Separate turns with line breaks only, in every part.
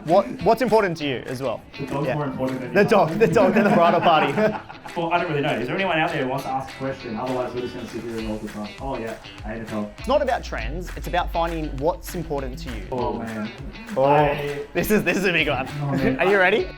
What's important to you as well?
The dog's more important than
the dog than the bridal party.
Well, I don't really know. Is there anyone out there who wants to ask a question? Otherwise, we're just going to sit here and all the time. Oh yeah, I hate it all.
It's not about trends. It's about finding what's important to you.
Oh man.
This is a big one.
Oh, man.
Are you ready?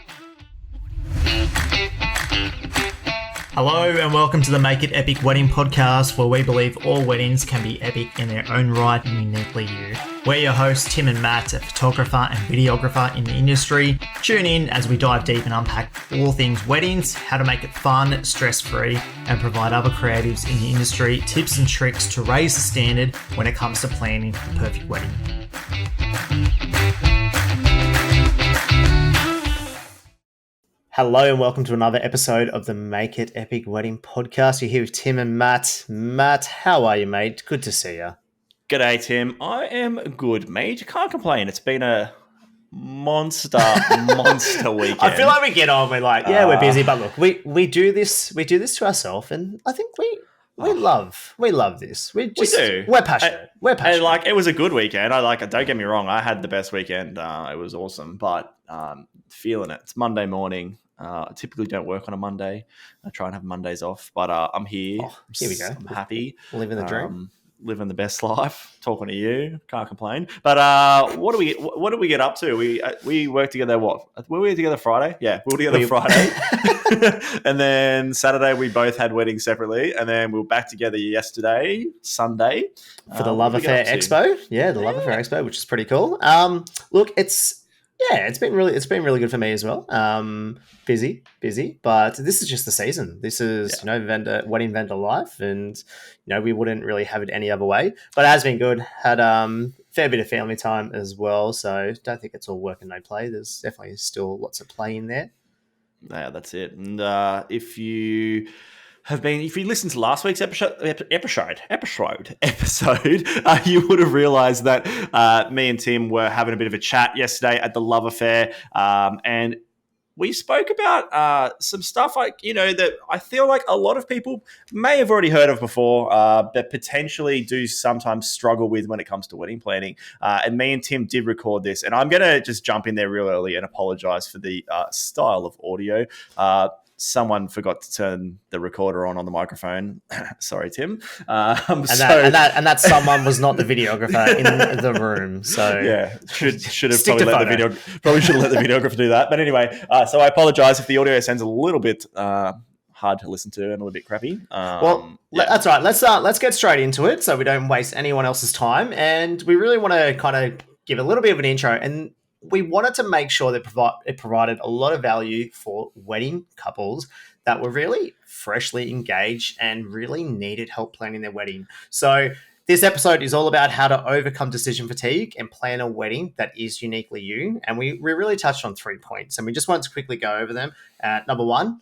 Hello and welcome to the Make It Epic Wedding Podcast, where we believe all weddings can be epic in their own right and uniquely you. We're your hosts, Tim and Matt, a photographer and videographer in the industry. Tune in as we dive deep and unpack all things weddings, how to make it fun, stress-free, and provide other creatives in the industry tips and tricks to raise the standard when it comes to planning the perfect wedding. Hello and welcome to another episode of the Make It Epic Wedding Podcast. You're here with Tim and Matt. Matt, how are you, mate? Good to see you.
G'day, Tim. I am good, mate. You can't complain. It's been a monster weekend.
I feel like we get on. We're like, yeah, we're busy, but look, we do this to ourselves, and I think we love this. We do. We're passionate.
And like, it was a good weekend. Don't get me wrong. I had the best weekend. It was awesome, but feeling it. It's Monday morning. I typically don't work on a Monday. I try and have Mondays off, but I'm here.
Here we go.
I'm happy.
Living the dream.
Living the best life. Talking to you. Can't complain. But what do we get up to? We worked together. Were we together Friday? Yeah, we were together Friday. And then Saturday we both had weddings separately, and then we were back together yesterday, Sunday,
for the Love Affair Expo. Yeah, the Love Affair Expo, which is pretty cool. Look, it's been really good for me as well. Busy, but this is just the season. This is wedding vendor life, and we wouldn't really have it any other way. But it has been good. Had fair bit of family time as well, so don't think it's all work and no play. There's definitely still lots of play in there.
Yeah, that's it. And if you listened to last week's episode, you would have realized that me and Tim were having a bit of a chat yesterday at the Love Affair, and we spoke about some stuff that I feel like a lot of people may have already heard of before, but potentially do sometimes struggle with when it comes to wedding planning. And me and Tim did record this, and I'm going to just jump in there real early and apologize for the style of audio. Someone forgot to turn the recorder on the microphone. Sorry, Tim.
And that someone was not the videographer in the room. So
yeah, should have probably let the videographer do that. But anyway, so I apologize if the audio sounds a little bit hard to listen to and a little bit crappy.
That's right. Let's get straight into it so we don't waste anyone else's time. And we really want to kind of give a little bit of an intro, and we wanted to make sure that it provided a lot of value for wedding couples that were really freshly engaged and really needed help planning their wedding. So this episode is all about how to overcome decision fatigue and plan a wedding that is uniquely you. And we really touched on 3 points, and we just wanted to quickly go over them. Number one,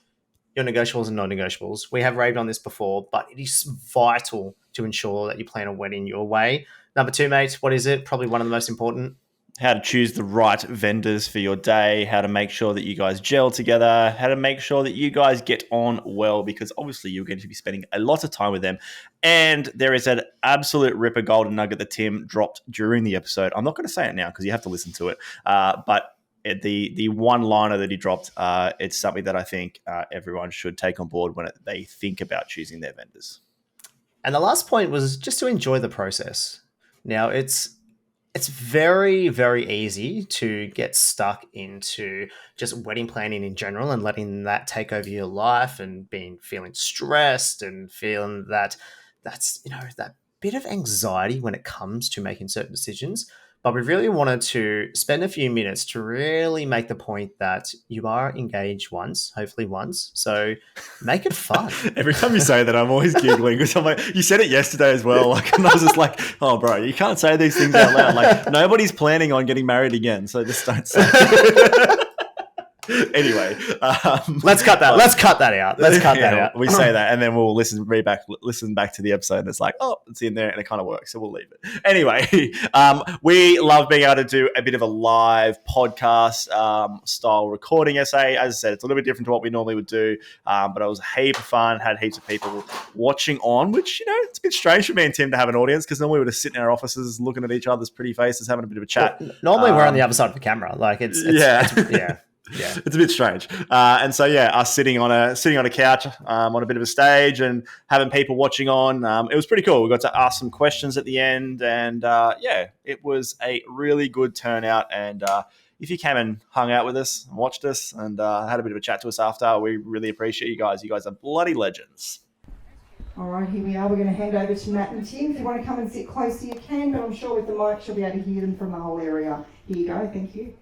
your negotiables and non-negotiables. We have raved on this before, but it is vital to ensure that you plan a wedding your way. Number two, mate, what is it? Probably one of the most important.
How to choose the right vendors for your day, how to make sure that you guys gel together, how to make sure that you guys get on well, because obviously you're going to be spending a lot of time with them. And there is an absolute ripper golden nugget that Tim dropped during the episode. I'm not going to say it now because you have to listen to it. But the one-liner that he dropped, it's something that I think everyone should take on board when they think about choosing their vendors.
And the last point was just to enjoy the process. Now, it's very, very easy to get stuck into just wedding planning in general and letting that take over your life and feeling stressed and feeling that's that bit of anxiety when it comes to making certain decisions. But we really wanted to spend a few minutes to really make the point that you are engaged hopefully once. So make it fun.
Every time you say that, I'm always giggling because I'm like, you said it yesterday as well. And I was just like, oh, bro, you can't say these things out loud. Nobody's planning on getting married again. So just don't say it. Anyway,
Let's cut that. Let's cut that out. Let's cut that out.
We say that, and then we'll listen back to the episode, and it's like, oh, it's in there, and it kind of works, so we'll leave it. Anyway, we love being able to do a bit of a live podcast style recording essay. As I said, it's a little bit different to what we normally would do, but it was a heap of fun. Had heaps of people watching on, which it's a bit strange for me and Tim to have an audience because normally we would just sit in our offices looking at each other's pretty faces, having a bit of a chat.
Well, normally we're on the other side of the camera. Like it's yeah.
It's a bit strange. And so, us sitting on a couch on a bit of a stage and having people watching on. It was pretty cool. We got to ask some questions at the end, and it was a really good turnout. And if you came and hung out with us and watched us and had a bit of a chat to us after, we really appreciate you guys. You guys are bloody legends.
All right, here we are. We're going to hand over to Matt and Tim. If you want to come and sit closer, you can, but I'm sure with the mic, you'll be able to hear them from the whole area. Here you go. Thank you.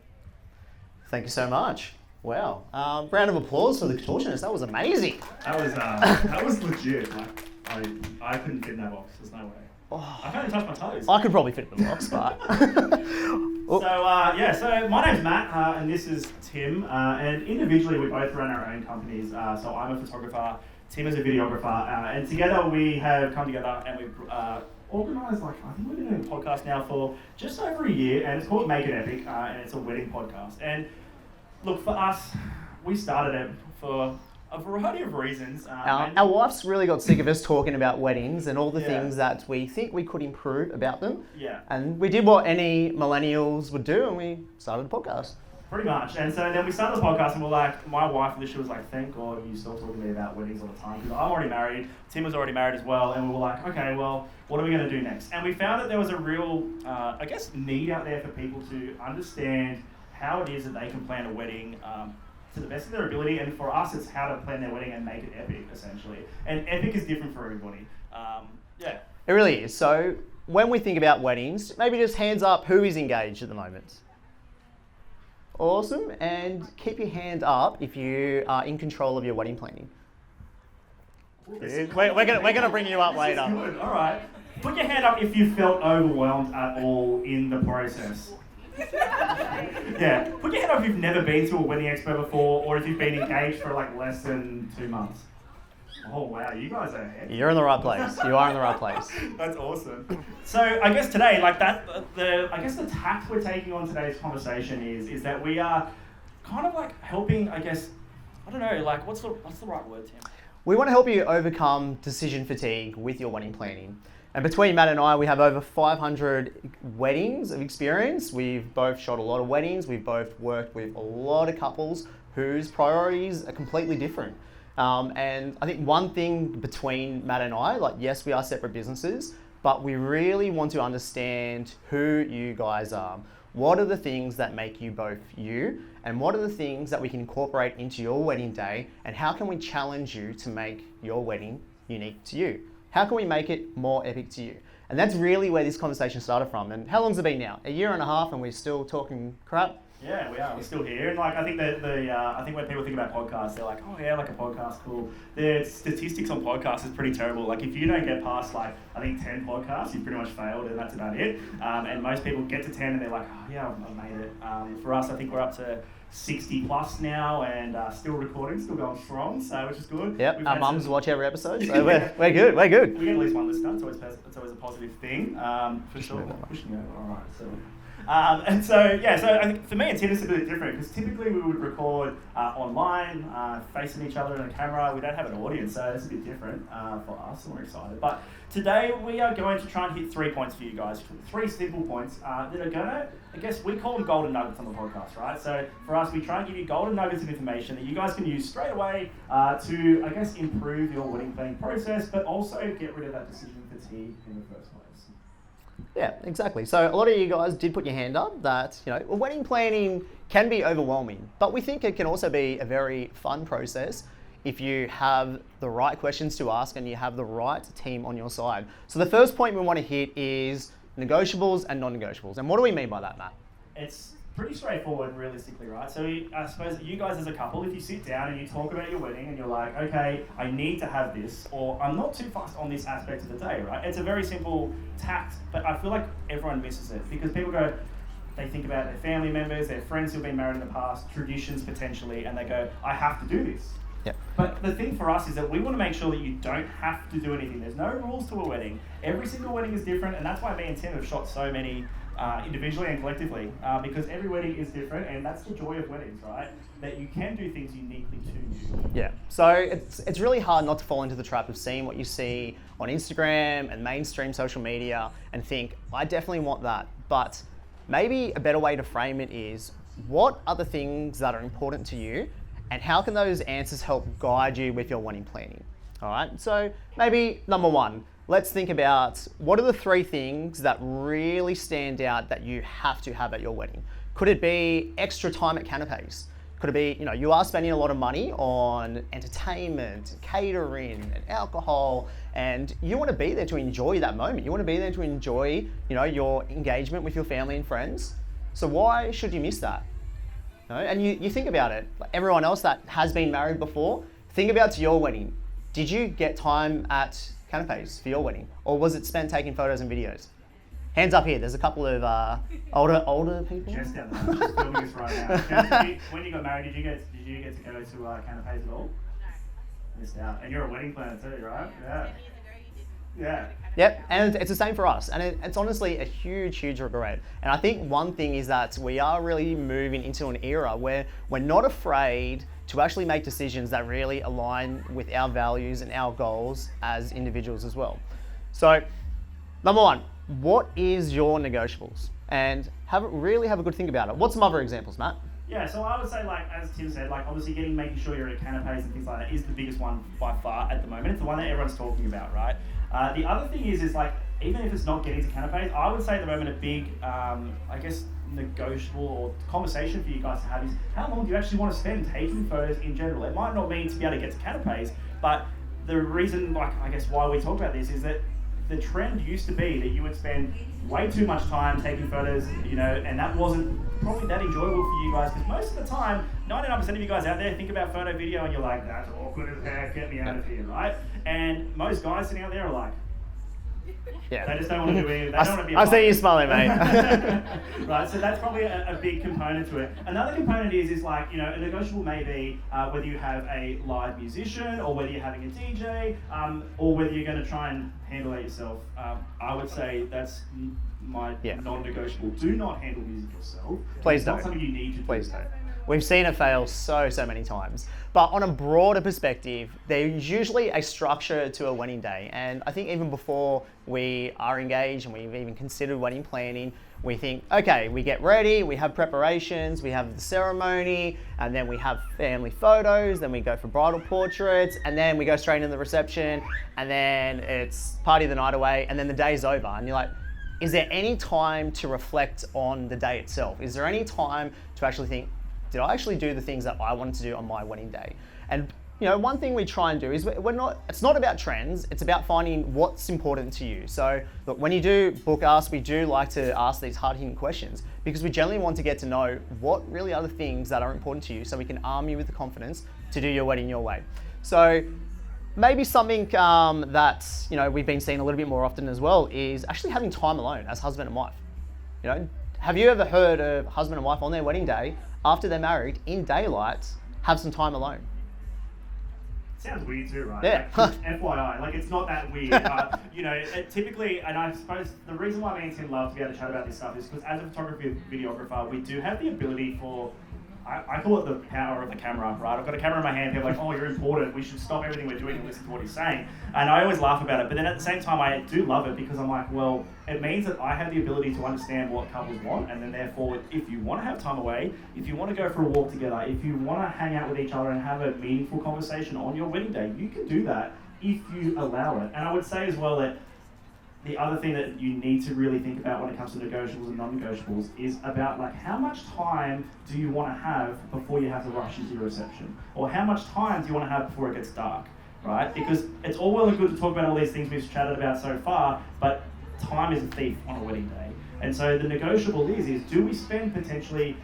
Thank you so much. Wow. Round of applause for the contortionist. That was amazing.
That was legit. Like, I couldn't fit in that box. There's no way. I can't even touch my toes.
I could probably fit in the box, but...
So my name's Matt, and this is Tim. And individually, we both run our own companies. So I'm a photographer, Tim is a videographer, and together we have come together and we've organised, I think we've been doing a podcast now for just over a year, and it's called Make It Epic, and it's a wedding podcast. And look, for us, we started it for a variety of reasons.
Our wife's really got sick of us talking about weddings and all the things that we think we could improve about them.
Yeah.
And we did what any millennials would do, and we started a podcast.
Pretty much. And so then we started the podcast, and we're like, my wife literally was like, thank God you still talking to me about weddings all the time, because I'm already married, Tim was already married as well, and we were like, okay, well, what are we going to do next? And we found that there was a real, need out there for people to understand how it is that they can plan a wedding to the best of their ability, and for us, it's how to plan their wedding and make it epic, essentially. And epic is different for everybody.
It really is. So when we think about weddings, maybe just hands up who is engaged at the moment. Awesome. And keep your hand up if you are in control of your wedding planning. We're gonna bring you up later.
Good. All right. Put your hand up if you felt overwhelmed at all in the process. Yeah. Put your hand up if you've never been to a wedding expo before, or if you've been engaged for less than 2 months. Oh wow, you guys are ahead.
You're in the right place. You are in the right place.
That's awesome. So I guess today, the tact we're taking on today's conversation is that we are kind of helping. I don't know. What's the right word, Tim?
We want to help you overcome decision fatigue with your wedding planning. And between Matt and I, we have over 500 weddings of experience. We've both shot a lot of weddings. We've both worked with a lot of couples whose priorities are completely different. And I think one thing between Matt and I, yes, we are separate businesses, but we really want to understand who you guys are. What are the things that make you both you? And what are the things that we can incorporate into your wedding day? And how can we challenge you to make your wedding unique to you? How can we make it more epic to you? And that's really where this conversation started from. And how long's it been now? 1.5 years, and we're still talking crap?
Yeah, we are. We're still here, and I think that I think when people think about podcasts, they're like, oh yeah, a podcast, cool. The statistics on podcasts is pretty terrible. If you don't get past I think 10 podcasts, you've pretty much failed, and that's about it. And most people get to 10, and they're like, oh yeah, I've made it. For us, I think we're up to 60 plus now, and still recording, still going strong, so which is good.
Yep, our mums watch every episode, so we're good. We get
at least one listener. It's always a positive thing. For sure. Pushing you over. All right, so. So I think for me and Tim it's a bit different, because typically we would record online, facing each other in a camera. We don't have an audience, so it's a bit different for us, and we're excited. But today we are going to try and hit 3 points for you guys, 3 simple points that are gonna, we call them golden nuggets on the podcast, right? So for us, we try and give you golden nuggets of information that you guys can use straight away to, improve your wedding planning process, but also get rid of that decision fatigue in the first place.
Yeah, exactly. So a lot of you guys did put your hand up that, wedding planning can be overwhelming, but we think it can also be a very fun process if you have the right questions to ask and you have the right team on your side. So the first point we want to hit is negotiables and non-negotiables. And what do we mean by that, Matt?
It's pretty straightforward, realistically, right? So I suppose you guys as a couple, if you sit down and you talk about your wedding and you're like, okay, I need to have this, or I'm not too fussed on this aspect of the day, right? It's a very simple tact, but I feel like everyone misses it, because people go, they think about their family members, their friends who've been married in the past, traditions potentially, and they go, I have to do this.
Yep.
But the thing for us is that we want to make sure that you don't have to do anything. There's no rules to a wedding. Every single wedding is different, and that's why me and Tim have shot so many individually and collectively, because every wedding is different, and that's the joy of weddings, right? That you can do things uniquely to you.
Yeah, so it's really hard not to fall into the trap of seeing what you see on Instagram and mainstream social media and think, I definitely want that. But maybe a better way to frame it is, what are the things that are important to you, and how can those answers help guide you with your wedding planning? All right, so maybe number one, let's think about what are the 3 things that really stand out that you have to have at your wedding. Could it be extra time at canapes? Could it be, you are spending a lot of money on entertainment, catering, and alcohol, and you want to be there to enjoy that moment. You want to be there to enjoy, your engagement with your family and friends. So why should you miss that? And you think about it, like everyone else that has been married before, think about your wedding. Did you get time at canapes for your wedding? Or was it spent taking photos and videos? Hands up here, there's a couple of older people.
Jess down there, she's filming this right now. Jess, when you got married, did you get to go to canapes at all? No. Missed out. And you're a wedding planner too, right? Yeah. Yeah.
Yep, and it's the same for us. And it's honestly a huge regret. And I think one thing is that we are really moving into an era where we're not afraid to actually make decisions that really align with our values and our goals as individuals as well. So, number one, what is your negotiables? And really have a good think about it. What's some other examples, Matt?
Yeah, so I would say, as Tim said, obviously making sure you're at canapes and things like that is the biggest one by far at the moment. It's the one that everyone's talking about, right? The other thing is even if it's not getting to canapes, I would say at the moment a big, negotiable or conversation for you guys to have is, how long do you actually want to spend taking photos in general? It might not mean to be able to get to canapes, but the reason, why we talk about this is that the trend used to be that you would spend way too much time taking photos, and that wasn't probably that enjoyable for you guys, because most of the time, 99% of you guys out there think about photo video and you're like, that's awkward as heck, get me out of here, right? And most guys sitting out there are like,
yeah,
they just don't want to do anything. They don't want to be.
I see you smiling, mate.
Right, so that's probably a big component to it. Another component is a negotiable may be whether you have a live musician, or whether you're having a DJ, or whether you're going to try and handle it yourself. I would say that's my non-negotiable. Do not handle music yourself.
Please don't.
It's not something you need to do.
Please don't. We've seen it fail so many times. But on a broader perspective, there's usually a structure to a wedding day. And I think even before we are engaged and we've even considered wedding planning, we think, okay, we get ready, we have preparations, we have the ceremony, and then we have family photos, then we go for bridal portraits, and then we go straight into the reception, and then it's party the night away, and then the day's over. And you're like, is there any time to reflect on the day itself? Is there any time to actually think, did I actually do the things that I wanted to do on my wedding day? And one thing we try and do is it's not about trends, it's about finding what's important to you. So look, when you do book us, we do like to ask these hard-hitting questions, because we generally want to get to know what really are the things that are important to you, so we can arm you with the confidence to do your wedding your way. So maybe something that we've been seeing a little bit more often as well is actually having time alone as husband and wife. Have you ever heard of husband and wife on their wedding day, after they're married, in daylight, have some time alone?
Sounds weird too, right?
Yeah.
FYI, it's not that weird. Typically, and I suppose the reason why me and Tim love to be able to chat about this stuff is because as a photographer and videographer, we do have the ability for, I call it the power of the camera, right? I've got a camera in my hand, people are like, oh, you're important, we should stop everything we're doing and listen to what he's saying. And I always laugh about it, but then at the same time, I do love it, because I'm like, well, it means that I have the ability to understand what couples want, and then therefore, if you want to have time away, if you want to go for a walk together, if you want to hang out with each other and have a meaningful conversation on your wedding day, you can do that if you allow it. And I would say as well that the other thing that you need to really think about when it comes to negotiables and non-negotiables is about how much time do you want to have before you have to rush into your reception? Or how much time do you want to have before it gets dark, right? Because it's all well and good to talk about all these things we've chatted about so far, but time is a thief on a wedding day. And so the negotiable is do we spend potentially,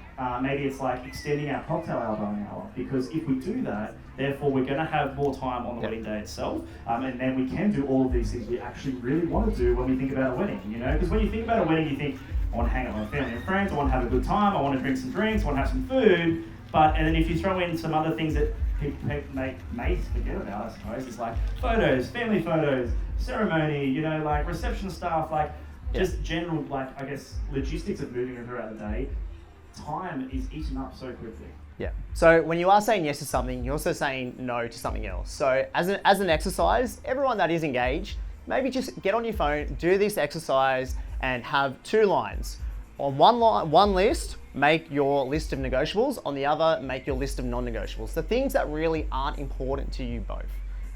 maybe it's extending our cocktail hour by an hour? Because if we do that, therefore we're going to have more time on the wedding day itself, and then we can do all of these things we actually really want to do when we think about a wedding, Because when you think about a wedding, you think, I want to hang out with my family and friends, I want to have a good time, I want to drink some drinks, I want to have some food. And then if you throw in some other things that people may forget about, I suppose, it's like photos, family photos, ceremony, you know, like reception stuff, like just general, like, I guess, logistics of moving throughout the day, time is eaten up so quickly.
Yeah. So when you are saying yes to something, you're also saying no to something else. So as an exercise, everyone that is engaged, maybe just get on your phone, do this exercise, and have 2 lines. On one list, make your list of negotiables. On the other, make your list of non-negotiables. The things that really aren't important to you both.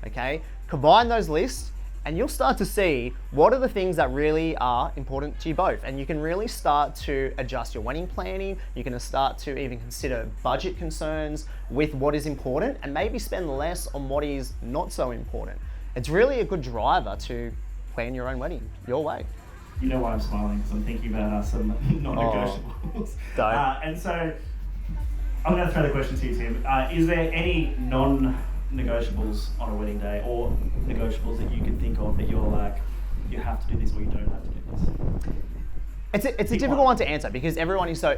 Okay. Combine those lists, and you'll start to see what are the things that really are important to you both. And you can really start to adjust your wedding planning. You can start to even consider budget concerns with what is important and maybe spend less on what is not so important. It's really a good driver to plan your own wedding your way.
You know why I'm smiling? Because I'm thinking about some non-negotiables. And so I'm going to throw the question to you, Tim. Is there any non-negotiables on a wedding day, or negotiables that you can think of that you're like, you have to do this or you don't have to do this?
It's a difficult one to answer because everyone is so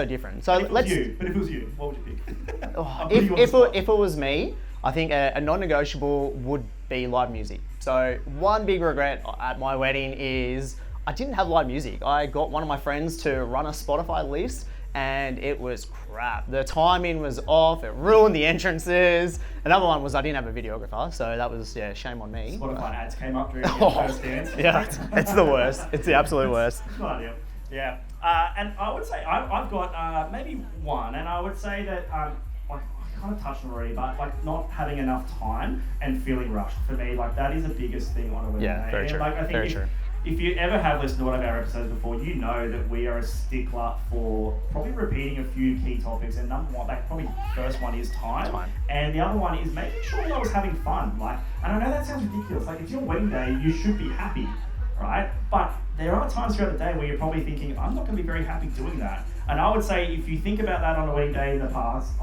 different. So
but if it was you, what would you pick?
If it was me, I think a non-negotiable would be live music. So one big regret at my wedding is I didn't have live music. I got one of my friends to run a Spotify list and it was crap. The timing was off, it ruined the entrances. Another one was I didn't have a videographer, so that was, shame on me.
Spotify ads came up during the first dance.
Yeah, it's the worst. It's the absolute worst.
Good idea. Yeah. And I would say I've got maybe one, and I would say that I kind of touched on already, but like not having enough time and feeling rushed for me, like that is the biggest thing on a wedding day.
Yeah, very true.
Like, I think if you ever have listened to one of our episodes before, you know that we are a stickler for probably repeating a few key topics. And number one, probably first one is time. And the other one is making sure I was having fun. Like, and I know that sounds ridiculous. Like, it's your wedding day, you should be happy, right? But there are times throughout the day where you're probably thinking, I'm not going to be very happy doing that. And I would say if you think about that on a wedding day in the past,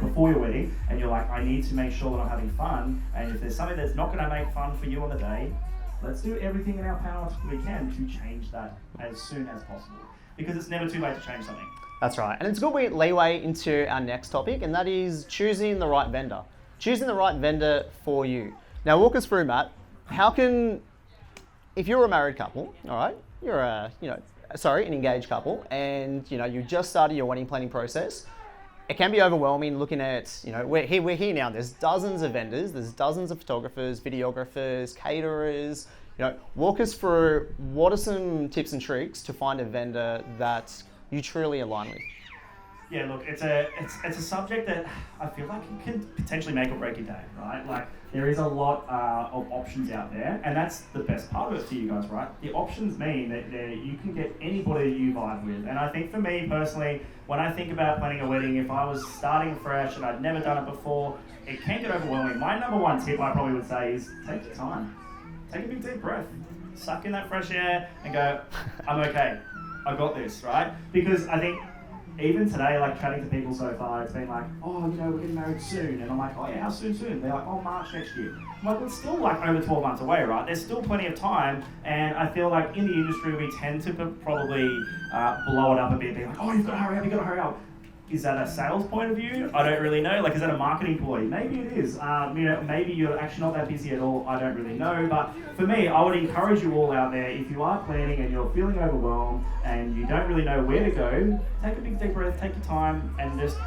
before your wedding, and you're like, I need to make sure that I'm having fun, and if there's something that's not going to make fun for you on the day, let's do everything in our power we can to change that as soon as possible. Because it's never too late to change something.
That's right. And it's a good leeway into our next topic, and that is choosing the right vendor. Choosing the right vendor for you. Now walk us through, Matt, if you're a married couple, all right, you're an engaged couple, and you just started your wedding planning process, it can be overwhelming looking at, we're here now, there's dozens of vendors, there's dozens of photographers, videographers, caterers. Walk us through what are some tips and tricks to find a vendor that you truly align with.
Yeah, look, it's a subject that I feel like it can potentially make or break your day, right? Like, there is a lot of options out there, and that's the best part of it for you guys, right? The options mean that you can get anybody you vibe with. And I think for me personally, when I think about planning a wedding, if I was starting fresh and I'd never done it before, it can get overwhelming. My number one tip I probably would say is take your time. Take a big deep breath. Suck in that fresh air and go, I'm okay. I got this, right? Because I think even today, like chatting to people so far, it's been like, oh, we're getting married soon. And I'm like, oh yeah, how soon? They're like, oh, March next year. I'm like, well, it's still like over 12 months away, right? There's still plenty of time. And I feel like in the industry, we tend to probably blow it up a bit, being like, oh, you've got to hurry up. Is that a sales point of view? I don't really know. Like, is that a marketing ploy? Maybe it is. Maybe you're actually not that busy at all. I don't really know. But for me, I would encourage you all out there, if you are planning and you're feeling overwhelmed and you don't really know where to go, take a big deep breath, take your time, and just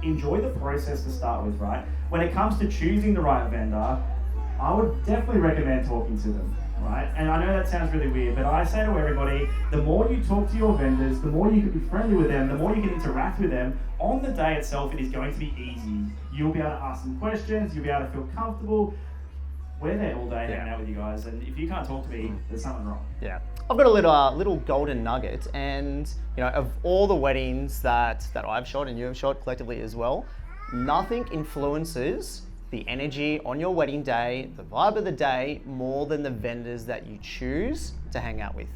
enjoy the process to start with, right? When it comes to choosing the right vendor, I would definitely recommend talking to them. Right? And I know that sounds really weird, but I say to everybody, the more you talk to your vendors, the more you can be friendly with them, the more you can interact with them, on the day itself, it is going to be easy. You'll be able to ask them questions, you'll be able to feel comfortable. We're there all day hanging out with you guys, and if you can't talk to me, there's something wrong.
Yeah. I've got a little golden nugget, and of all the weddings that I've shot and you have shot collectively as well, nothing influences the energy on your wedding day, the vibe of the day, more than the vendors that you choose to hang out with.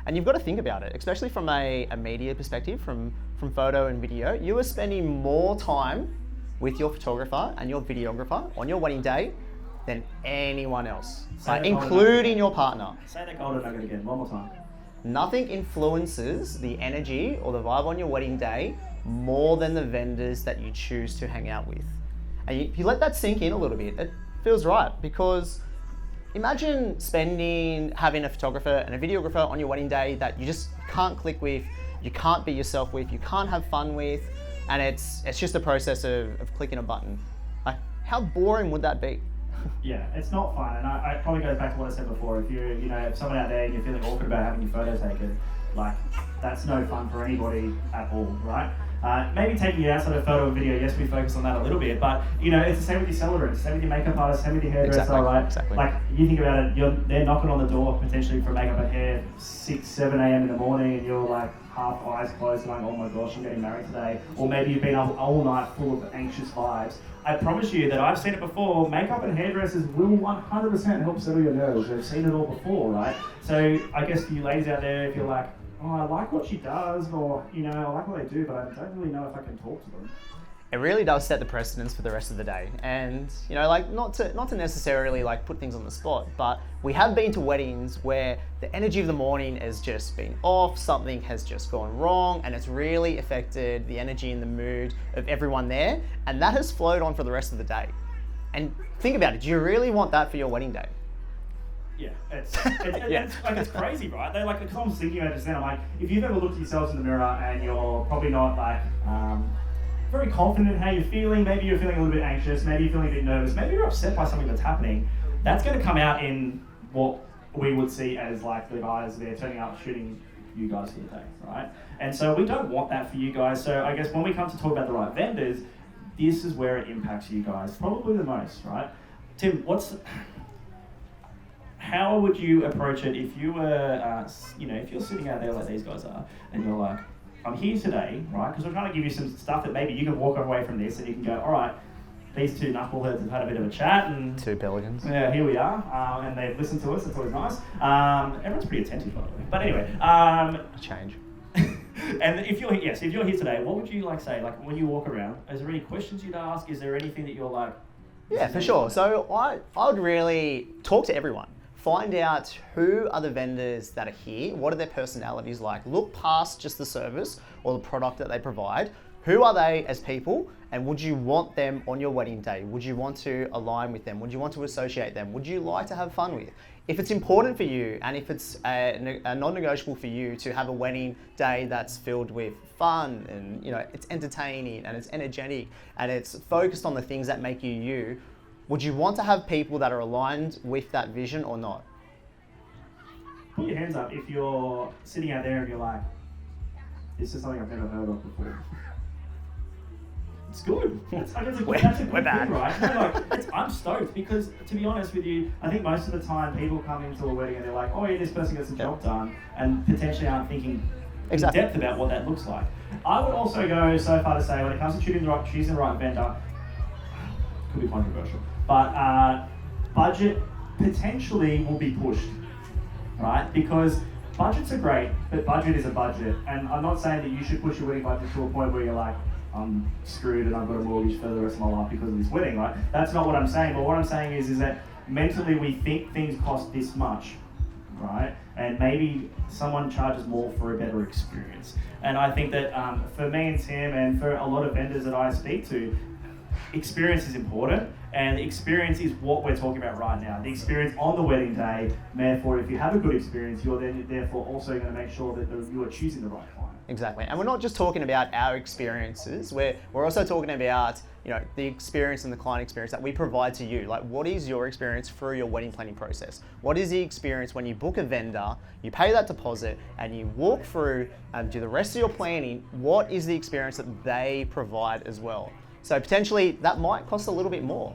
And you've got to think about it, especially from a media perspective, from photo and video. You are spending more time with your photographer and your videographer on your wedding day than anyone else, including your partner.
Say that golden nugget again, one more time.
Nothing influences the energy or the vibe on your wedding day more than the vendors that you choose to hang out with. And if you let that sink in a little bit, it feels right, because imagine having a photographer and a videographer on your wedding day that you just can't click with, you can't be yourself with, you can't have fun with, and it's just a process of clicking a button. Like, how boring would that be?
Yeah, it's not fun, and it probably goes back to what I said before. If if someone out there and you're feeling awkward about having your photo taken, like, that's no fun for anybody at all, right? Maybe taking it outside of photo and video, yes, we focus on that a little bit, but it's the same with your celebrants, same with your makeup artist, same with your hairdresser, right?
Exactly.
Like, you think about it, they're knocking on the door potentially for makeup and hair 6, 7 a.m. in the morning, and you're like half eyes closed going, oh my gosh, I'm getting married today. Or maybe you've been up all night full of anxious vibes. I promise you that I've seen it before. Makeup and hairdressers will 100% help settle your nerves. They've seen it all before, right? So I guess for you ladies out there, if you're like, oh, I like what she does, or, I like what they do, but I don't really know if I can talk to them.
It really does set the precedence for the rest of the day. And, like, not to necessarily like put things on the spot, but we have been to weddings where the energy of the morning has just been off, something has just gone wrong, and it's really affected the energy and the mood of everyone there, and that has flowed on for the rest of the day. And think about it, do you really want that for your wedding day?
Yeah, it's
Yeah.
it's crazy, right? They're like, because I was thinking about this then, I'm like, if you've ever looked at yourselves in the mirror and you're probably not like very confident in how you're feeling, maybe you're feeling a little bit anxious, maybe you're feeling a bit nervous, maybe you're upset by something that's happening, that's going to come out in what we would see as like the guys they're turning up shooting you guys for the day, right? And so we don't want that for you guys. So I guess when we come to talk about the right vendors, this is where it impacts you guys probably the most, right? Tim, how would you approach it if you were, if you're sitting out there like these guys are, and you're like, I'm here today, right? Because we're trying to give you some stuff that maybe you can walk away from this and you can go, all right, these two knuckleheads have had a bit of a chat, and
Two pelicans.
yeah, here we are, and they've listened to us. That's always nice. Everyone's pretty attentive, by the way. But anyway,
Change.
and if you're here today, what would you like say? Like when you walk around, is there any questions you'd ask? Is there anything that you're like?
Yeah, for sure. So I would really talk to everyone. Find out who are the vendors that are here, what are their personalities like. Look past just the service or the product that they provide. Who are they as people, and would you want them on your wedding day? Would you want to align with them? Would you want to associate them? Would you like to have fun with? If it's important for you, and if it's a non-negotiable for you to have a wedding day that's filled with fun, and it's entertaining and it's energetic and it's focused on the things that make you you, would you want to have people that are aligned with that vision or not?
Put your hands up if you're sitting out there and you're like, this is something I've never heard of before. It's good. That's a good thing, right? No, I'm stoked because, to be honest with you, I think most of the time people come into a wedding and they're like, oh yeah, this person gets the job done, and potentially aren't thinking in depth about what that looks like. I would also go so far to say, when it comes to choosing the right vendor, could be controversial, but budget potentially will be pushed, right? Because budgets are great, but budget is a budget. And I'm not saying that you should push your wedding budget to a point where you're like, I'm screwed and I've got a mortgage for the rest of my life because of this wedding, right? That's not what I'm saying. But what I'm saying is that mentally we think things cost this much, right? And maybe someone charges more for a better experience. And I think that for me and Tim and for a lot of vendors that I speak to, experience is important, and experience is what we're talking about right now. The experience on the wedding day. Therefore, if you have a good experience, you're then therefore also going to make sure that you are choosing the right client.
Exactly, and we're not just talking about our experiences. We're also talking about the experience and the client experience that we provide to you. Like, what is your experience through your wedding planning process? What is the experience when you book a vendor, you pay that deposit, and you walk through and do the rest of your planning? What is the experience that they provide as well? So potentially that might cost a little bit more.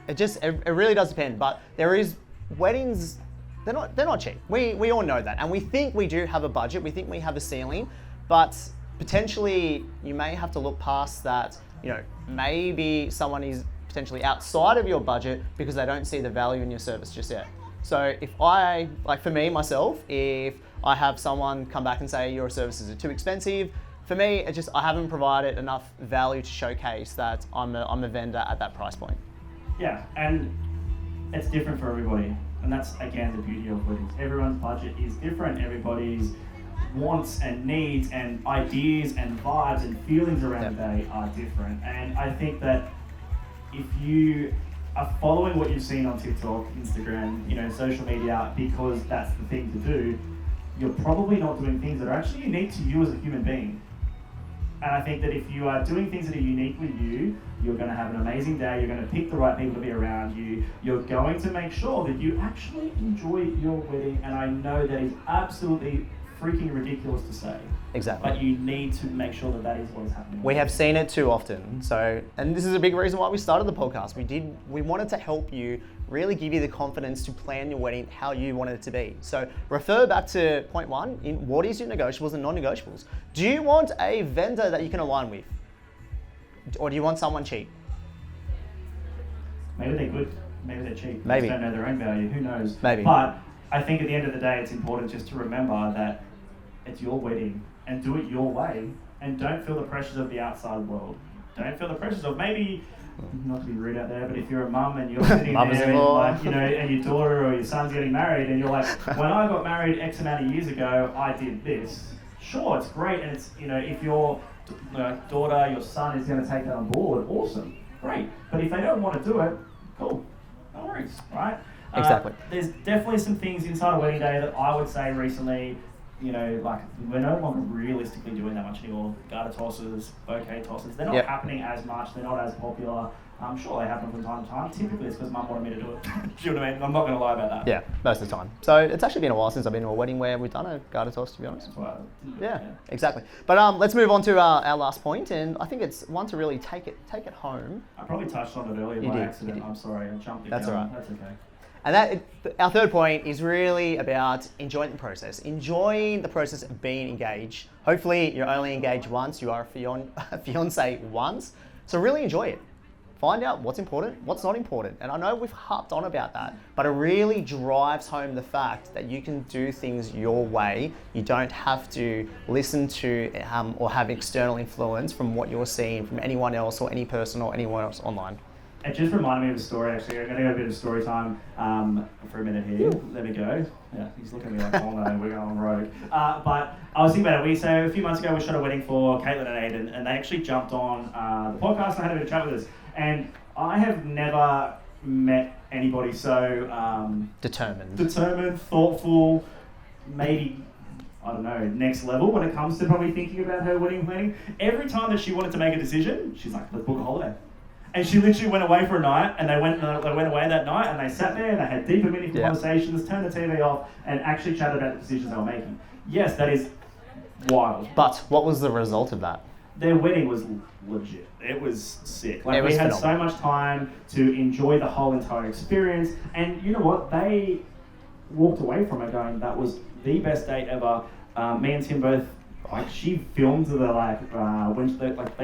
It really does depend. But there is weddings, they're not cheap. We all know that, and we think we do have a budget. We think we have a ceiling, but potentially you may have to look past that. Maybe someone is potentially outside of your budget because they don't see the value in your service just yet. So for me myself, if I have someone come back and say your services are too expensive, for me, I haven't provided enough value to showcase that I'm a vendor at that price point.
Yeah, and it's different for everybody. And that's, again, the beauty of weddings. Everyone's budget is different. Everybody's wants and needs and ideas and vibes and feelings around the day are different. And I think that if you are following what you've seen on TikTok, Instagram, social media, because that's the thing to do, you're probably not doing things that are actually unique to you as a human being. And I think that if you are doing things that are uniquely you, you're going to have an amazing day, you're going to pick the right people to be around you, you're going to make sure that you actually enjoy your wedding. And I know that is absolutely freaking ridiculous to say.
Exactly.
But you need to make sure that that is what is happening.
We have seen it too often. So, and this is a big reason why we started the podcast. We wanted to help you, really give you the confidence to plan your wedding how you want it to be. So refer back to point 1 in what is your negotiables and non-negotiables. Do you want a vendor that you can align with? Or do you want someone cheap?
Maybe they're good, maybe they're cheap.
Maybe.
They don't know their own value, who knows?
Maybe.
But I think at the end of the day, it's important just to remember that it's your wedding and do it your way, and don't feel the pressures of the outside world. Don't feel the pressures of, maybe, not to be rude out there, but if you're a mum and you're sitting there and, and your daughter or your son's getting married and you're like, when I got married X amount of years ago, I did this. Sure, it's great, and it's, if your daughter, your son is going to take that on board, awesome, great. But if they don't want to do it, cool, no worries, right?
Exactly.
There's definitely some things inside a wedding day that I would say recently, like we're no longer realistically doing that much anymore. Garter tosses, bouquet tosses, they're not happening as much, they're not as popular. I'm sure they happen from time to time. Typically it's because mum wanted me to do it. Do you know what I mean? I'm not going to lie about that.
Yeah, most of the time. So it's actually been a while since I've been to a wedding where we've done a garter toss, to be honest.
That's why I didn't do it,
Yeah, exactly. But let's move on to our last point, and I think it's one to really take it home.
I probably touched on it earlier by accident. I'm sorry, I jumped the gun.
That's all right.
That's okay.
And our third point is really about enjoying the process. Enjoying the process of being engaged. Hopefully you're only engaged once, you are a fiance once. So really enjoy it. Find out what's important, what's not important. And I know we've harped on about that, but it really drives home the fact that you can do things your way. You don't have to listen to or have external influence from what you're seeing from anyone else or any person or anyone else online.
It just reminded me of a story, actually. I'm going to go a bit of story time for a minute here. There we go. Yeah, he's looking at me like, oh no, we're going rogue. But I was thinking about it. So a few months ago, we shot a wedding for Caitlin and Aiden, and they actually jumped on the podcast and had a bit of chat with us. And I have never met anybody so determined, thoughtful, maybe, I don't know, next level when it comes to probably thinking about her wedding planning. Every time that she wanted to make a decision, she's like, let's book a holiday. And she literally went away for a night, and they went away that night, and they sat there, and they had deeper, meaningful conversations, turned the TV off, and actually chatted about the decisions they were making. Yes, that is wild.
But what was the result of that?
Their wedding was legit. It was sick. Like, we had so much time to enjoy the whole entire experience, and you know what? They walked away from it going, that was the best date ever. Me and Tim both. Like, she filmed they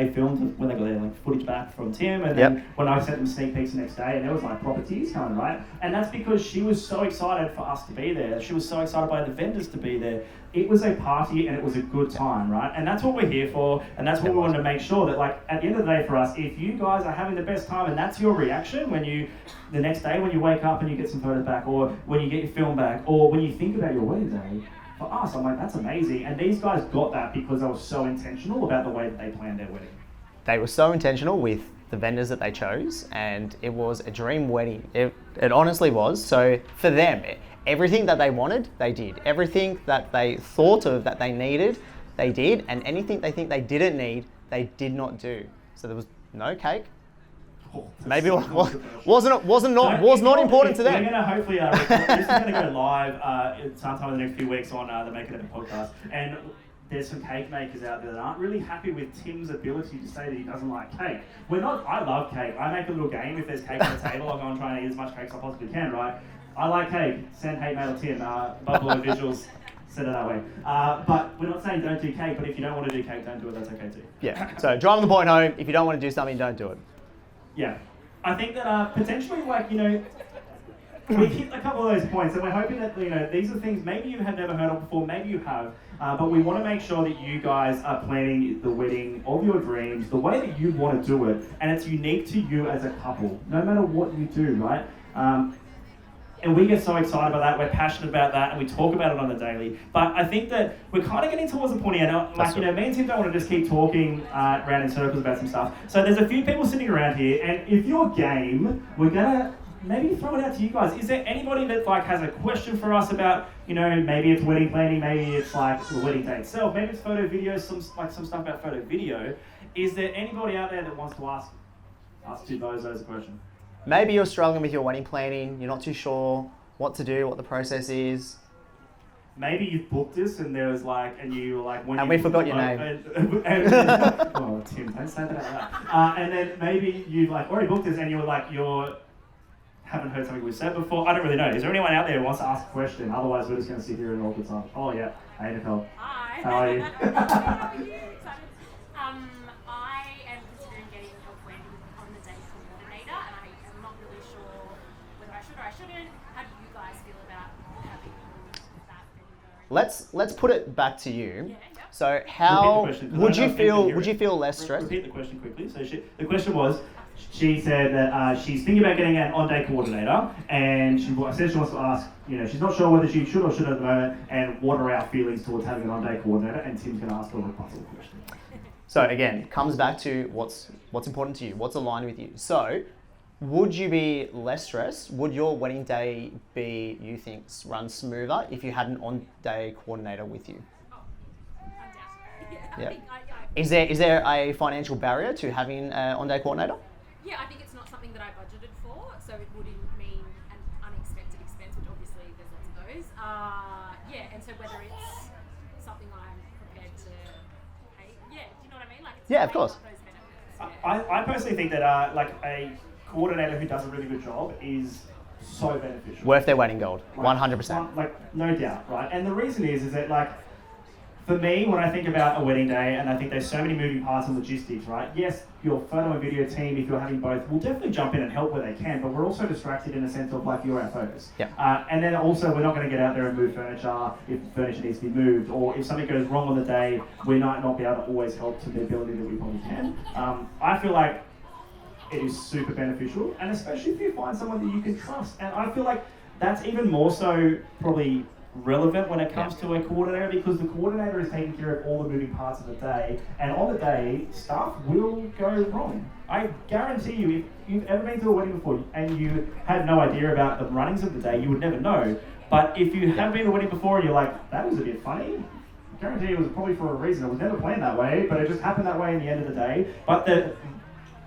filmed when they got their footage back from Tim, and then when I sent them sneak peeks the next day, and there was proper tears coming, right? And that's because she was so excited for us to be there. She was so excited by the vendors to be there. It was a party and it was a good time, right? And that's what we're here for, and that's what we wanted to make sure that, at the end of the day for us, if you guys are having the best time and that's your reaction the next day when you wake up and you get some photos back, or when you get your film back, or when you think about your wedding day, for us, I'm like, that's amazing. And these guys got that because they were so intentional about the way that they planned their wedding.
They were so intentional with the vendors that they chose, and it was a dream wedding. It honestly was. So for them, everything that they wanted, they did. Everything that they thought of that they needed, they did. And anything they think they didn't need, they did not do. So there was no cake. Maybe it was not important to them.
We're going to hopefully, this is going to go live sometime in the next few weeks on the Make It Epic podcast. And there's some cake makers out there that aren't really happy with Tim's ability to say that he doesn't like cake. I love cake. I make a little game. If there's cake on the table, I'll go and try and eat as much cake as I possibly can, right? I like cake. Send hate mail to Tim. Buffalo Visuals. Said it that way. But we're not saying don't do cake, but if you don't want to do cake, don't do it. That's okay too.
Yeah. So driving the point home, if you don't want to do something, don't do it.
Yeah. I think that potentially, we hit a couple of those points, and we're hoping that, these are things maybe you have never heard of before, maybe you have, but we want to make sure that you guys are planning the wedding of your dreams the way that you want to do it, and it's unique to you as a couple, no matter what you do, right? And we get so excited about that, we're passionate about that, and we talk about it on the daily. But I think that we're kind of getting towards the point here now, like, me and Tim don't want to just keep talking around in circles about some stuff. So there's a few people sitting around here, and if you're game, we're gonna maybe throw it out to you guys. Is there anybody that like has a question for us about, maybe it's wedding planning, maybe it's like the wedding day itself, maybe it's photo video, some stuff about photo video. Is there anybody out there that wants to ask us two bozos a question?
Maybe you're struggling with your wedding planning, you're not too sure what to do, what the process
Maybe you've booked this and there was like, and you were like, when
and
you
we forgot your name.
Oh, Tim, don't say that out loud. And then maybe you've like already booked this and you were like, haven't heard something we've said before. I don't really know. Is there anyone out there who wants to ask a question? Otherwise, we're just going to sit here and all the time. Oh yeah, hey Nicole.
Hi.
How are you?
How are you? I am considering getting help on the day coordinator, and I am not really sure whether I should or I shouldn't. How do you guys feel about having that ready to go?
Let's put it back to you.
Yeah.
So how
Repeat the question,
would you feel less stressed?
Repeat the question quickly. So the question was, she said that she's thinking about getting an on-day coordinator, and she said she wants to ask, she's not sure whether she should or shouldn't at the moment, and what are our feelings towards having an on-day coordinator, and Tim's going to ask her a possible question.
So again, comes back to what's important to you, what's aligned with you. So would you be less stressed? Would your wedding day be, you think, run smoother if you had an on-day coordinator with you?
Undoubtedly.
Yeah.
I think
Is there a financial barrier to having an on-day coordinator?
Yeah, I think it's not something that I budgeted for, so it wouldn't mean an unexpected expense, which obviously there's lots of those. And so whether it's something I'm prepared to pay, do you know what I mean? Like, it's
Yeah, of
weighing
course.
up those benefits, yeah.
I personally think that like a coordinator who does a really good job is so beneficial.
Worth their wedding gold,
Like,
100%.
Like, no doubt, right? And the reason is that like, for me, when I think about a wedding day, and I think there's so many moving parts and logistics, right? Yes, your photo and video team, if you're having both, will definitely jump in and help where they can, but we're also distracted in a sense of like, you're our photos.
Yeah.
And then also, we're not going to get out there and move furniture if furniture needs to be moved, or if something goes wrong on the day, we might not be able to always help to the ability that we probably can. I feel like it is super beneficial, and especially if you find someone that you can trust. And I feel like that's even more so probably relevant when it comes to a coordinator, because the coordinator is taking care of all the moving parts of the day, and on the day stuff will go wrong. I guarantee you, if you've ever been to a wedding before and you had no idea about the runnings of the day, you would never know. But if you have been to a wedding before and you're like, that was a bit funny, I guarantee it was probably for a reason. It was never planned that way, but it just happened that way in the end of the day. But the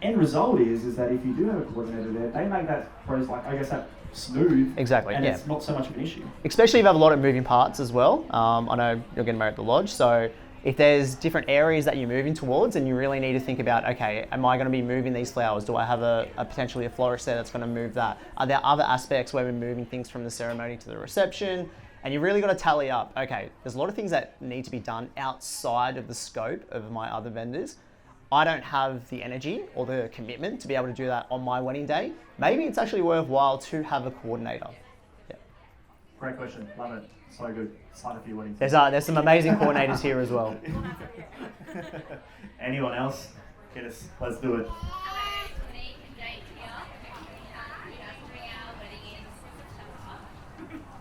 end result is that if you do have a coordinator there, they make that process, like, I guess, that smooth.
Exactly,
and
yeah.
it's not so much of an issue.
Especially if you have a lot of moving parts as well. I know you're getting married at the lodge, so if there's different areas that you're moving towards and you really need to think about, okay, am I going to be moving these flowers? Do I have a potentially a florist there that's going to move that? Are there other aspects where we're moving things from the ceremony to the reception? And you really got to tally up, okay, there's a lot of things that need to be done outside of the scope of my other vendors. I don't have the energy or the commitment to be able to do that on my wedding day. Maybe it's actually worthwhile to have a coordinator. Yeah.
Great question. Love it. So good. Sign a few weddings.
There's some amazing coordinators here as well.
Anyone else? Get us. Let's do it.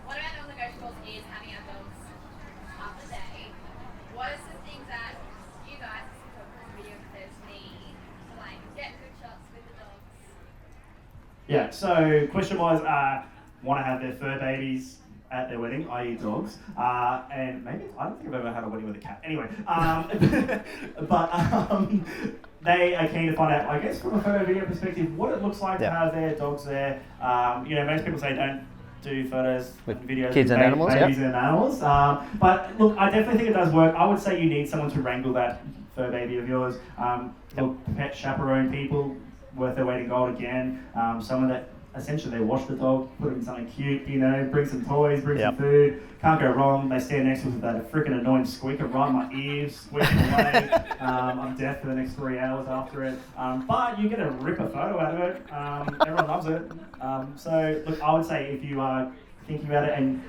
What about non-negotiables is having our dogs up the day? What are some things that you guys as videographers need to like get good shots with the dogs?
Yeah, so question was, want to have their fur babies at their wedding, i.e. dogs, and maybe, I don't think I've ever had a wedding with a cat. Anyway, they are keen to find out, I guess from a photo video perspective, what it looks like to have their dogs there. Most people say don't do photos
With
and videos
kids
with
and animals,
babies and animals. But look, I definitely think it does work. I would say you need someone to wrangle that fur baby of yours. Look, pet chaperone people, worth their weight in gold again. Someone that essentially they wash the dog, put it in something cute, bring some toys, bring some food. Can't go wrong. They stand next to us with that freaking annoying squeaker right in my ears, squeaking away. I'm deaf for the next 3 hours after it. But you get a ripper photo out of it. Everyone loves it. So look, I would say if you are thinking about it and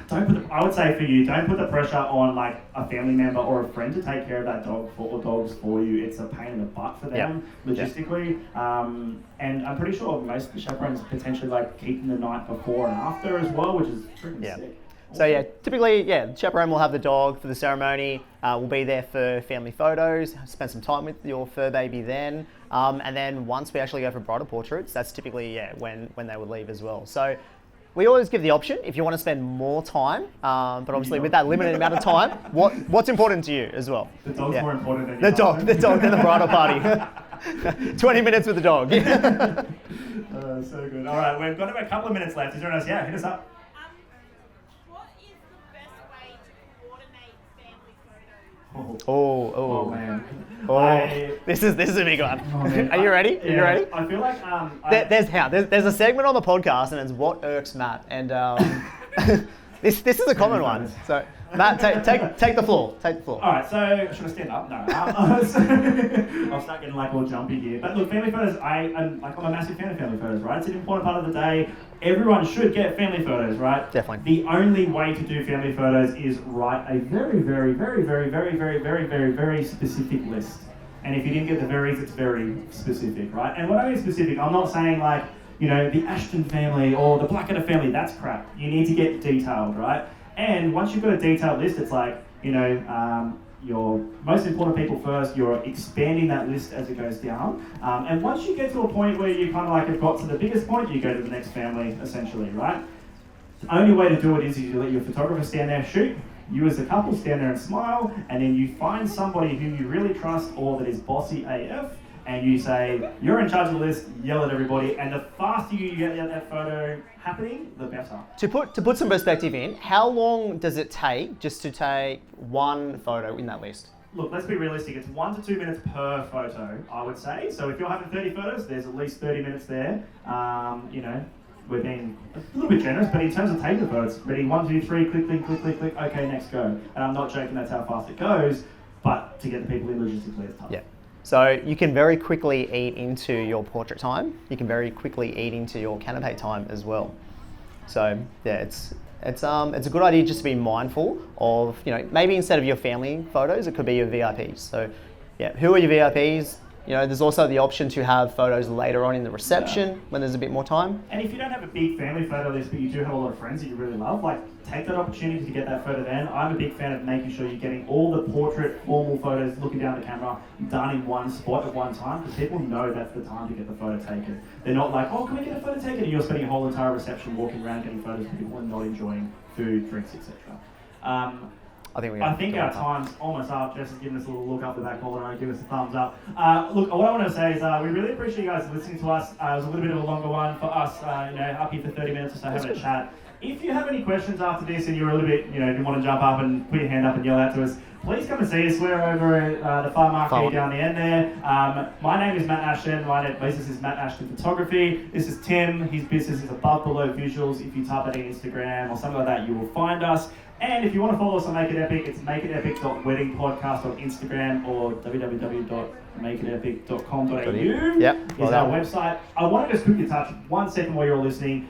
I would say for you, don't put the pressure on like a family member or a friend to take care of that dog or dogs for you. It's a pain in the butt for them logistically. And I'm pretty sure most of the chaperones potentially like keeping the night before and after as well, which is freaking sick.
So yeah, typically, the chaperone will have the dog for the ceremony. We'll be there for family photos, spend some time with your fur baby then. And then once we actually go for bridal portraits, that's typically, when they would leave as well. So we always give the option if you want to spend more time, but obviously with that limited amount of time, what's important to you as well?
The dog's more important than
the dog than the bridal party. 20 minutes with the dog.
So good. All right, we've got about a couple of minutes left. Is there anyone else? Yeah, hit us up.
What is the best way to coordinate family photos?
Oh man.
This is a big one.
Oh, man.
Are you ready? Are you ready?
I feel like
There's a segment on the podcast and it's what irks Matt, and this is a common one. So Matt, take the floor. Take the floor.
All right. So should I stand up? No. I'll start getting like all jumpy here. But look, family photos. I'm a massive fan of family photos. Right. It's an important part of the day. Everyone should get family photos, right?
Definitely.
The only way to do family photos is write a very, very, very, very, very, very, very, very, very specific list. And if you didn't get the varies, it's very specific, right? And when I mean specific, I'm not saying like, the Ashton family or the Blackadder family, that's crap. You need to get detailed, right? And once you've got a detailed list, it's like, your most important people first, you're expanding that list as it goes down. And once you get to a point where you kind of like have got to the biggest point, you go to the next family, essentially, right? The only way to do it is you let your photographer stand there, shoot. You as a couple stand there and smile, and then you find somebody who you really trust or that is bossy AF, and you say, you're in charge of the list, yell at everybody, and the faster you get that photo happening, the better.
To put some perspective in, how long does it take just to take one photo in that list?
Look, let's be realistic. It's 1 to 2 minutes per photo, I would say. So if you're having 30 photos, there's at least 30 minutes there. We're being a little bit generous, but in terms of taking the photos, ready, 1, 2, 3, click, okay, next go. And I'm not joking, that's how fast it goes, but to get the people in logistically, it's tough.
Yeah. So you can very quickly eat into your portrait time. You can very quickly eat into your canapé time as well. So yeah, it's a good idea just to be mindful of, maybe instead of your family photos, it could be your VIPs. So yeah, who are your VIPs? There's also the option to have photos later on in the reception when there's a bit more time.
And if you don't have a big family photo list, but you do have a lot of friends that you really love, take that opportunity to get that photo then. I'm a big fan of making sure you're getting all the portrait, formal photos, looking down the camera, done in one spot at one time, because people know that's the time to get the photo taken. They're not like, can we get a photo taken? And you're spending a whole entire reception walking around getting photos of people and not enjoying food, drinks, etc. I think our time's almost up. Jess is giving us a little look up the back corner and give us a thumbs up. Look, what I want to say is we really appreciate you guys listening to us. It was a little bit of a longer one for us, up here for 30 minutes or so having a chat. If you have any questions after this and you're a little bit, didn't want to jump up and put your hand up and yell out to us, please come and see us. We're over at the far marquee down the end there. My name is Matt Ashton. My business is Matt Ashton Photography. This is Tim. His business is Above Below Visuals. If you type it in Instagram or something like that, you will find us. And if you want to follow us on Make It Epic, it's makeitepic.weddingpodcast on Instagram or www.makeitepic.com.au is our website. I want to just quickly touch 1 second while you're listening.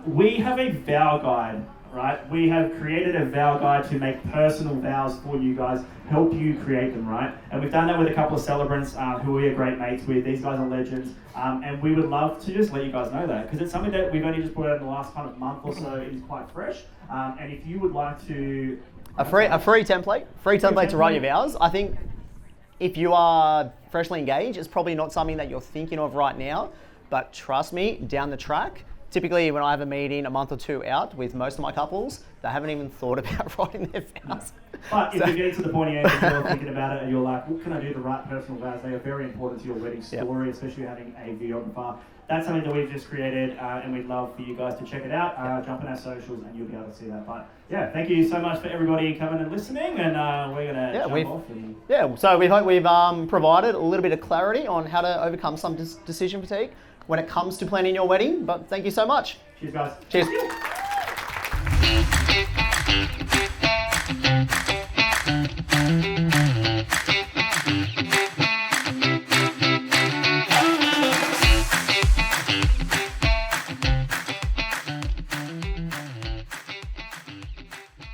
We have a vow guide, right? We have created a vow guide to make personal vows for you guys, help you create them, right? And we've done that with a couple of celebrants who we are great mates with. These guys are legends. And we would love to just let you guys know that, because it's something that we've only just put out in the last kind of month or so. It is quite fresh. And if you would like to... A free template to write your vows. I think if you are freshly engaged, it's probably not something that you're thinking of right now, but trust me, down the track, typically when I have a meeting a month or two out with most of my couples, they haven't even thought about writing their vows. But if you're getting to the point and you're thinking about it and you're like, what can I do to write personal vows? They are very important to your wedding story, especially having a videographer. That's something that we've just created, and we'd love for you guys to check it out. Jump on our socials and you'll be able to see that. But yeah, thank you so much for everybody coming and listening, and we're going to jump off.
So we hope we've provided a little bit of clarity on how to overcome some decision fatigue when it comes to planning your wedding. But thank you so much.
Cheers, guys.
Cheers.